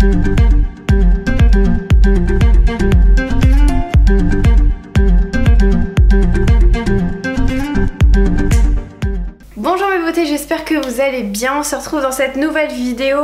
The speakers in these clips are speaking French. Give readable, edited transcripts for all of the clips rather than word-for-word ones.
Bonjour mes beautés, j'espère que vous allez bien. On se retrouve dans cette nouvelle vidéo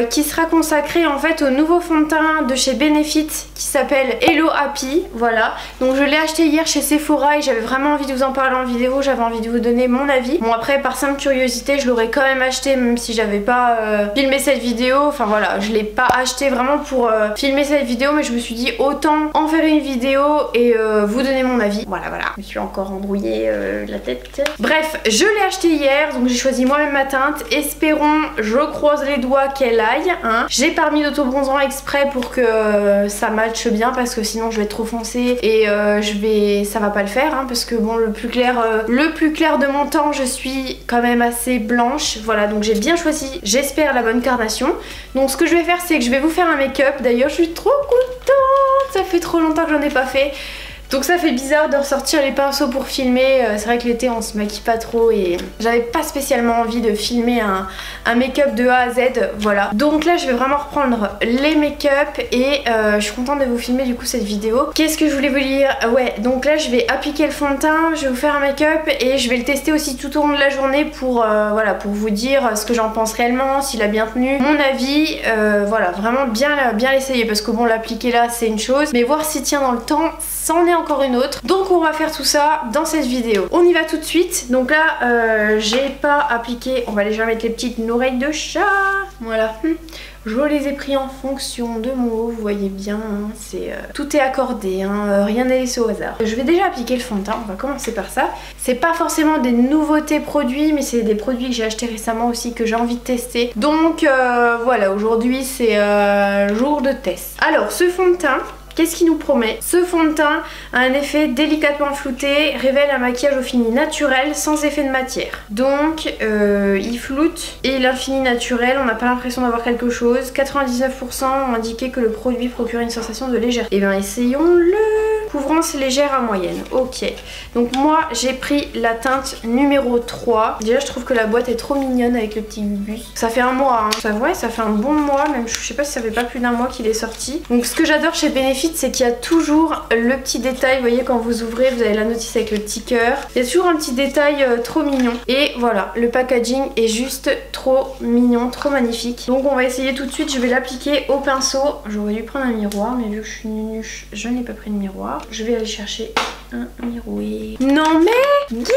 qui sera consacrée en fait au nouveau fond de teint de chez Benefit qui s'appelle Hello Happy. Voilà, donc je l'ai acheté hier chez Sephora et j'avais vraiment envie de vous en parler en vidéo, j'avais envie de vous donner mon avis. Bon après par simple curiosité je l'aurais quand même acheté même si j'avais pas filmé cette vidéo. Enfin voilà, je l'ai pas acheté vraiment pour filmer cette vidéo, mais je me suis dit autant en faire une vidéo et vous donner mon avis. Voilà, je me suis encore embrouillée la tête. Bref, je l'ai acheté hier, donc j'ai choisi moi-même ma teinte. Espérons, je croise les doigts qu'elle aille, hein. J'ai pas mis d'autobronzant exprès pour que ça matche bien parce que sinon je vais être trop foncée et ça va pas le faire, hein, parce que bon le plus clair de mon teint je suis quand même assez blanche. Voilà, donc j'ai bien choisi, j'espère, la bonne carnation. Donc ce que je vais faire c'est que je vais vous faire un make-up. D'ailleurs je suis trop contente, ça fait trop longtemps que j'en ai pas fait. Donc ça fait bizarre de ressortir les pinceaux pour filmer, c'est vrai que l'été on se maquille pas trop et j'avais pas spécialement envie de filmer un make-up de A à Z, voilà. Donc là je vais vraiment reprendre les make-up et je suis contente de vous filmer du coup cette vidéo. Qu'est-ce que je voulais vous dire? Ouais, donc là je vais appliquer le fond de teint, je vais vous faire un make-up et je vais le tester aussi tout au long de la journée pour, voilà, pour vous dire ce que j'en pense réellement, s'il a bien tenu, mon avis, voilà, vraiment bien l'essayer parce que bon l'appliquer là c'est une chose, mais voir s'il tient dans le temps, c'en est encore une autre. Donc on va faire tout ça dans cette vidéo. On y va tout de suite. Donc là j'ai pas appliqué, on va déjà mettre les petites oreilles de chat. Voilà. Je les ai pris en fonction de mon haut, vous voyez bien, hein, tout est accordé, hein, rien n'est laissé au hasard. Je vais déjà appliquer le fond de teint, on va commencer par ça. C'est pas forcément des nouveautés produits, mais c'est des produits que j'ai achetés récemment aussi, que j'ai envie de tester. Donc voilà, aujourd'hui c'est jour de test. Alors ce fond de teint, qu'est-ce qu'il nous promet? Ce fond de teint a un effet délicatement flouté, révèle un maquillage au fini naturel sans effet de matière. Donc il floute et l'infini naturel, on n'a pas l'impression d'avoir quelque chose. 99% ont indiqué que le produit procurait une sensation de légèreté. Et bien essayons-le. Couvrance légère à moyenne, ok. Donc moi j'ai pris la teinte numéro 3. Déjà je trouve que la boîte est trop mignonne avec le petit bus. Ça fait un mois, hein. Ça fait un bon mois, même je sais pas si ça fait pas plus d'un mois qu'il est sorti. Donc ce que j'adore chez Benefit, c'est qu'il y a toujours le petit détail, vous voyez quand vous ouvrez vous avez la notice avec le petit cœur. Il y a toujours un petit détail trop mignon. Et voilà, le packaging est juste trop mignon, trop magnifique. Donc on va essayer tout de suite, je vais l'appliquer au pinceau. J'aurais dû prendre un miroir, mais vu que je suis nunuche, je n'ai pas pris de miroir. Je vais aller chercher un miroir. Non mais Guy,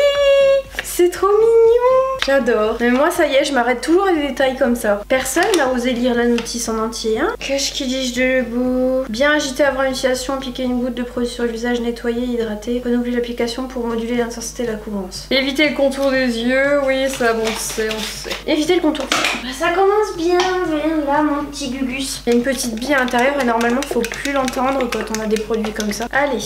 c'est trop mignon. J'adore. Mais moi ça y est, je m'arrête toujours à des détails comme ça. Personne n'a osé lire la notice en entier, hein. Qu'est-ce qu'il dit de beau? Bien agiter avant l'utilisation, appliquer une goutte de produit sur le visage, nettoyer, hydrater. Renouveler l'application pour moduler l'intensité de la couvrance. Éviter le contour des yeux, oui ça bon on sait. Éviter le contour. Bah, ça commence bien, là mon petit gugus. Il y a une petite bille à l'intérieur et normalement il faut plus l'entendre quand on a des produits comme ça. Allez,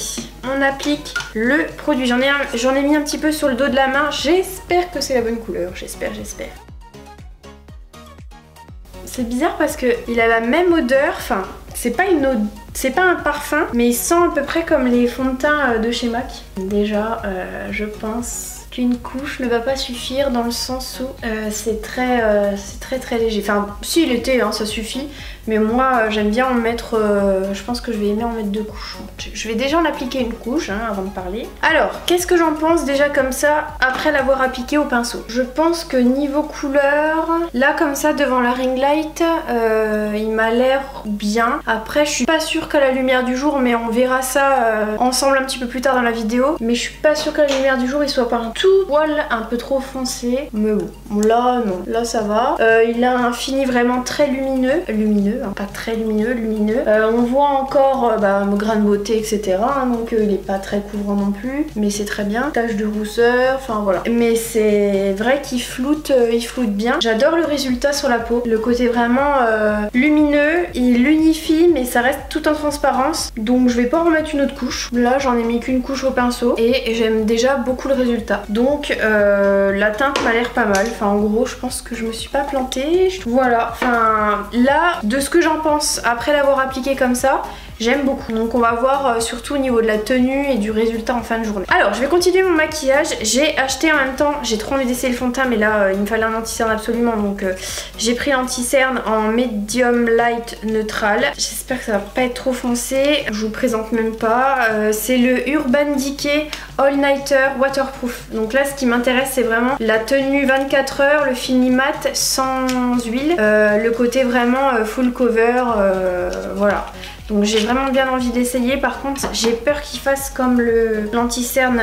on applique le produit. J'en ai mis un petit peu sur le dos de la main. J'espère que c'est la bonne couleur. J'espère. C'est bizarre parce que il a la même odeur. Enfin, c'est pas une odeur. C'est pas un parfum, mais il sent à peu près comme les fonds de teint de chez MAC. Déjà, je pense qu'une couche ne va pas suffire dans le sens où c'est très léger. Enfin, si l'été, hein, ça suffit. Mais moi, j'aime bien en mettre, je pense que je vais aimer en mettre 2 couches. Je vais déjà en appliquer une couche, hein, avant de parler. Alors, qu'est-ce que j'en pense déjà comme ça, après l'avoir appliqué au pinceau? Je pense que niveau couleur, là comme ça, devant la ring light, il m'a l'air bien. Après, je suis pas sûre qu'à la lumière du jour, mais on verra ça ensemble un petit peu plus tard dans la vidéo. Mais je suis pas sûre qu'à la lumière du jour, il soit pas un tout poil un peu trop foncé. Mais bon, là, non. Là, ça va. Il a un fini vraiment très lumineux. Hein, pas très lumineux. On voit encore mon grain de beauté, etc. Hein, donc il est pas très couvrant non plus, mais c'est très bien. Tache de rousseur, enfin voilà. Mais c'est vrai qu'il floute bien. J'adore le résultat sur la peau. Le côté vraiment lumineux, il l'unifie, mais ça reste tout en transparence. Donc je vais pas en remettre une autre couche. Là, j'en ai mis qu'une couche au pinceau et j'aime déjà beaucoup le résultat. Donc la teinte m'a l'air pas mal. Enfin, en gros, je pense que je me suis pas plantée. Voilà. Enfin, là, de ce que j'en pense après l'avoir appliqué comme ça, j'aime beaucoup. Donc on va voir surtout au niveau de la tenue et du résultat en fin de journée. Alors je vais continuer mon maquillage. J'ai acheté en même temps, j'ai trop envie d'essayer le fond de teint mais là il me fallait un anti-cerne absolument, donc j'ai pris l'anti-cerne en medium light neutral. J'espère que ça va pas être trop foncé, je vous présente même pas. C'est le Urban Decay All Nighter Waterproof. Donc là ce qui m'intéresse c'est vraiment la tenue 24 heures, le fini mat sans huile, le côté vraiment full cover, voilà. Donc j'ai vraiment bien envie d'essayer. Par contre j'ai peur qu'il fasse comme l'anti-cerne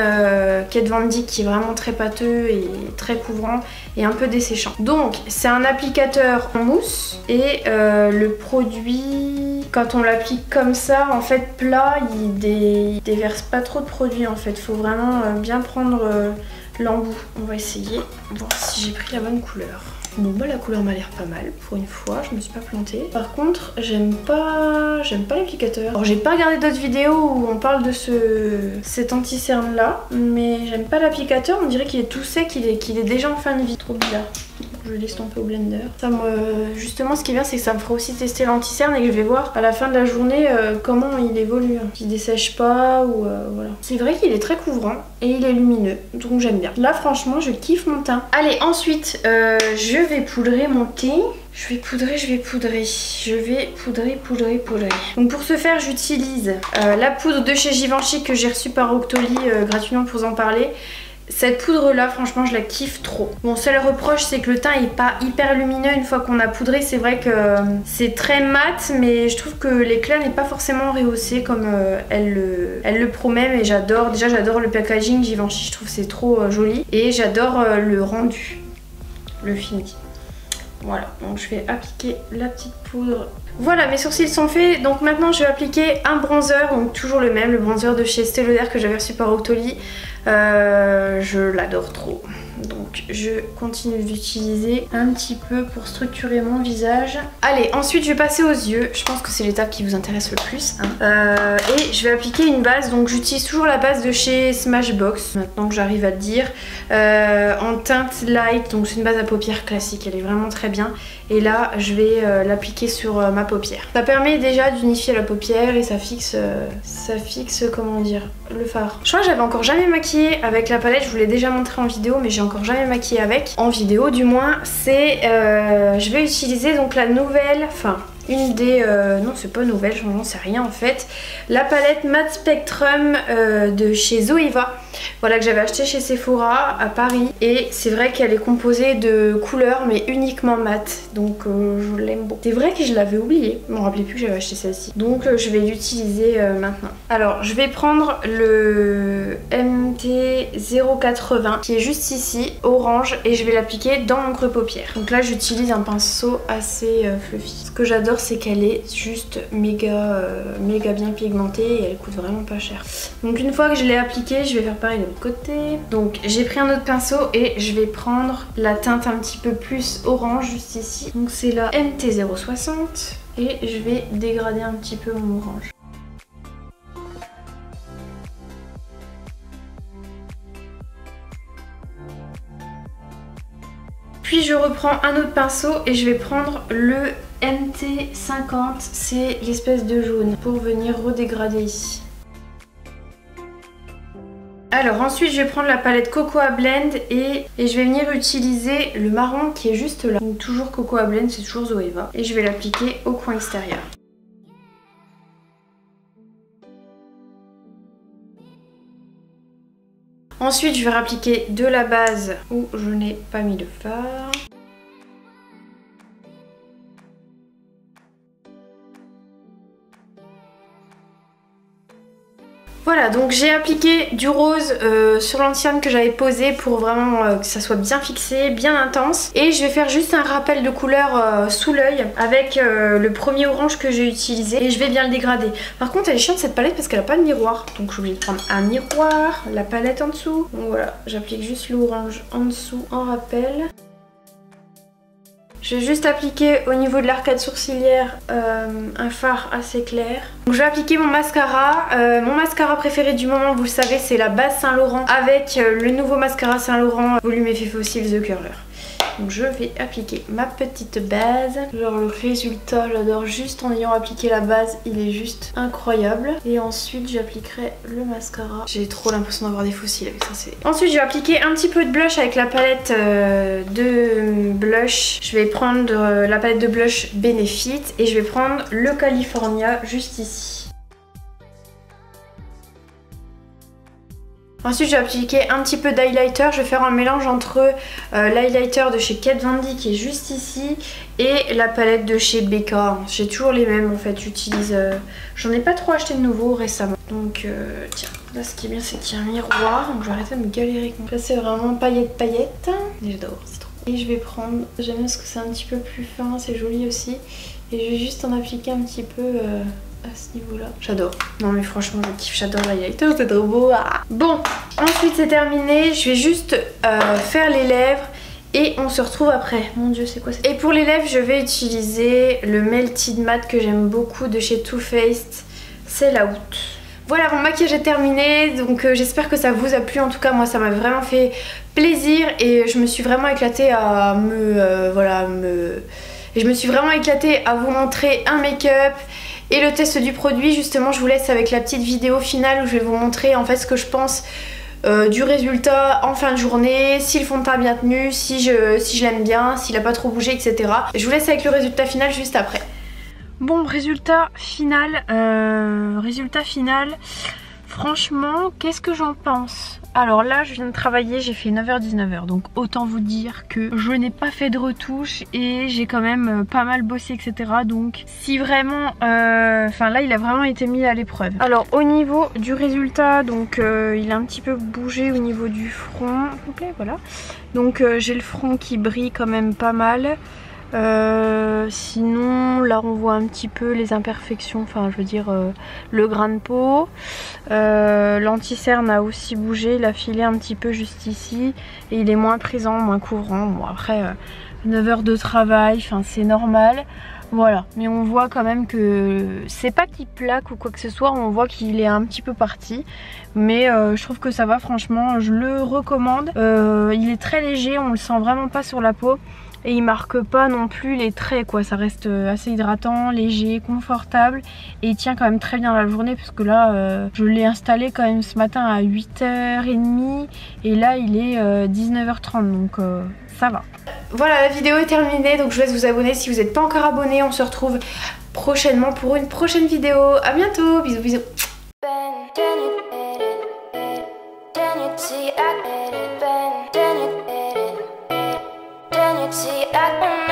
Kat Von D qui est vraiment très pâteux et très couvrant et un peu desséchant. Donc c'est un applicateur en mousse et le produit, quand on l'applique comme ça en fait plat, il déverse pas trop de produit en fait. Faut vraiment bien prendre l'embout. On va essayer, voir si j'ai pris la bonne couleur. Bon bah la couleur m'a l'air pas mal pour une fois, je me suis pas plantée. Par contre j'aime pas l'applicateur. Alors j'ai pas regardé d'autres vidéos où on parle de cet anti-cerne là, mais j'aime pas l'applicateur, on dirait qu'il est tout sec, qu'il est déjà en fin de vie, trop bizarre. Je vais l'estomper au blender. Justement ce qui est bien c'est que ça me fera aussi tester l'anti-cerne et que je vais voir à la fin de la journée comment il évolue, qu'il dessèche pas ou voilà. C'est vrai qu'il est très couvrant et il est lumineux, donc j'aime bien. Là franchement je kiffe mon teint. Allez ensuite je vais poudrer mon teint. Je vais poudrer. Donc pour ce faire j'utilise la poudre de chez Givenchy que j'ai reçue par Octoly gratuitement pour vous en parler. Cette poudre là franchement je la kiffe trop. Mon seul reproche c'est que le teint est pas hyper lumineux une fois qu'on a poudré. C'est vrai que c'est très mat mais je trouve que l'éclat n'est pas forcément rehaussé comme elle le promet. Mais j'adore, déjà j'adore le packaging Givenchy, je trouve c'est trop joli. Et j'adore le rendu, le fini. Voilà, donc je vais appliquer la petite poudre. Voilà, mes sourcils sont faits, donc maintenant je vais appliquer un bronzer, donc toujours le même, le bronzer de chez Estée Lauder que j'avais reçu par Octoly. Je l'adore trop. Donc je continue d'utiliser un petit peu pour structurer mon visage. Allez, ensuite je vais passer aux yeux. Je pense que c'est l'étape qui vous intéresse le plus. Hein. Et je vais appliquer une base. Donc j'utilise toujours la base de chez Smashbox, maintenant que j'arrive à le dire. En teinte light, donc c'est une base à paupières classique. Elle est vraiment très bien. Et là je vais l'appliquer sur ma paupière. Ça permet déjà d'unifier la paupière et ça fixe comment dire, le fard. Je crois que j'avais encore jamais maquillé avec la palette. Je vous l'ai déjà montré en vidéo mais j'ai encore jamais maquillé avec, en vidéo du moins. C'est je vais utiliser donc la nouvelle, enfin une des non c'est pas nouvelle, j'en sais rien en fait, la palette Matte Spectrum de chez Zoeva, voilà, que j'avais acheté chez Sephora à Paris. Et c'est vrai qu'elle est composée de couleurs mais uniquement mat, donc je l'aime beaucoup. C'est vrai que je l'avais oublié, je me rappelais plus que j'avais acheté celle-ci, donc je vais l'utiliser maintenant. Alors je vais prendre le MT080 qui est juste ici, orange, et je vais l'appliquer dans mon creux paupière. Donc là j'utilise un pinceau assez fluffy. Ce que j'adore c'est qu'elle est juste méga bien pigmentée et elle coûte vraiment pas cher. Donc une fois que je l'ai appliquée, je vais faire pareil de l'autre côté. Donc j'ai pris un autre pinceau et je vais prendre la teinte un petit peu plus orange juste ici. Donc c'est la MT060 et je vais dégrader un petit peu mon orange. Puis je reprends un autre pinceau et je vais prendre le MT50, c'est l'espèce de jaune, pour venir redégrader ici. Alors ensuite je vais prendre la palette Cocoa Blend et je vais venir utiliser le marron qui est juste là. Donc toujours Cocoa Blend, c'est toujours Zoeva. Et je vais l'appliquer au coin extérieur. Ensuite je vais appliquer de la base où je n'ai pas mis de fard. Voilà, donc j'ai appliqué du rose sur l'anti-cerne que j'avais posé pour vraiment que ça soit bien fixé, bien intense. Et je vais faire juste un rappel de couleur sous l'œil avec le premier orange que j'ai utilisé. Et je vais bien le dégrader. Par contre elle est chiante cette palette parce qu'elle n'a pas de miroir. Donc je suis obligée de prendre un miroir, la palette en dessous. Donc voilà, j'applique juste l'orange en dessous en rappel. Je vais juste appliquer au niveau de l'arcade sourcilière un fard assez clair. Donc je vais appliquer mon mascara. Mon mascara préféré du moment, vous le savez, c'est la base Saint Laurent avec le nouveau mascara Saint Laurent Volume Effet Fossile The Curler. Donc je vais appliquer ma petite base. Genre le résultat, j'adore, juste en ayant appliqué la base, il est juste incroyable. Et ensuite j'appliquerai le mascara. J'ai trop l'impression d'avoir des fossiles avec ça. Ensuite je vais appliquer un petit peu de blush avec la palette de blush. Je vais prendre la palette de blush Benefit et je vais prendre le California juste ici. Ensuite je vais appliquer un petit peu d'highlighter, je vais faire un mélange entre l'highlighter de chez Kat Von D qui est juste ici et la palette de chez Becca. J'ai toujours les mêmes en fait, j'utilise, j'en ai pas trop acheté de nouveau récemment. Donc tiens, là ce qui est bien c'est qu'il y a un miroir, donc je vais arrêter de me galérer. Donc là c'est vraiment paillettes. Et j'adore, c'est trop. Et je vais prendre, j'aime bien parce que c'est un petit peu plus fin, c'est joli aussi. Et je vais juste en appliquer un petit peu... à ce niveau là, j'adore. Non mais franchement je kiffe, j'adore l'highlighter, c'est trop beau. Ah. Bon, ensuite c'est terminé, je vais juste faire les lèvres et on se retrouve après. Mon dieu c'est quoi ça? Et pour les lèvres je vais utiliser le Melted Matte que j'aime beaucoup de chez Too Faced, c'est la Out. Voilà, mon maquillage est terminé, donc j'espère que ça vous a plu. En tout cas moi ça m'a vraiment fait plaisir et je me suis vraiment éclatée à je me suis vraiment éclatée à vous montrer un make-up et le test du produit. Justement je vous laisse avec la petite vidéo finale où je vais vous montrer en fait ce que je pense du résultat en fin de journée, si le fond de teint a bien tenu, si je l'aime bien, s'il a pas trop bougé, etc. Je vous laisse avec le résultat final juste après. Bon, résultat final, franchement, qu'est-ce que j'en pense? Alors là, je viens de travailler, j'ai fait 9h-19h, donc autant vous dire que je n'ai pas fait de retouche et j'ai quand même pas mal bossé, etc. Donc si vraiment, enfin là, il a vraiment été mis à l'épreuve. Alors au niveau du résultat, donc il a un petit peu bougé au niveau du front, complet, voilà. Donc j'ai le front qui brille quand même pas mal. Sinon là on voit un petit peu les imperfections, enfin je veux dire le grain de peau. L'anti-cerne a aussi bougé, il a filé un petit peu juste ici et il est moins présent, moins couvrant. Bon après 9 heures de travail, enfin c'est normal. Voilà, mais on voit quand même que c'est pas qu'il plaque ou quoi que ce soit, on voit qu'il est un petit peu parti. Mais je trouve que ça va, franchement, je le recommande. Il est très léger, on le sent vraiment pas sur la peau. Et il marque pas non plus les traits quoi, ça reste assez hydratant, léger, confortable. Et il tient quand même très bien la journée parce que là je l'ai installé quand même ce matin à 8h30 et là il est 19h30 donc ça va. Voilà, la vidéo est terminée, donc je vous laisse vous abonner si vous n'êtes pas encore abonné. On se retrouve prochainement pour une prochaine vidéo. À bientôt, bisous bisous. See, I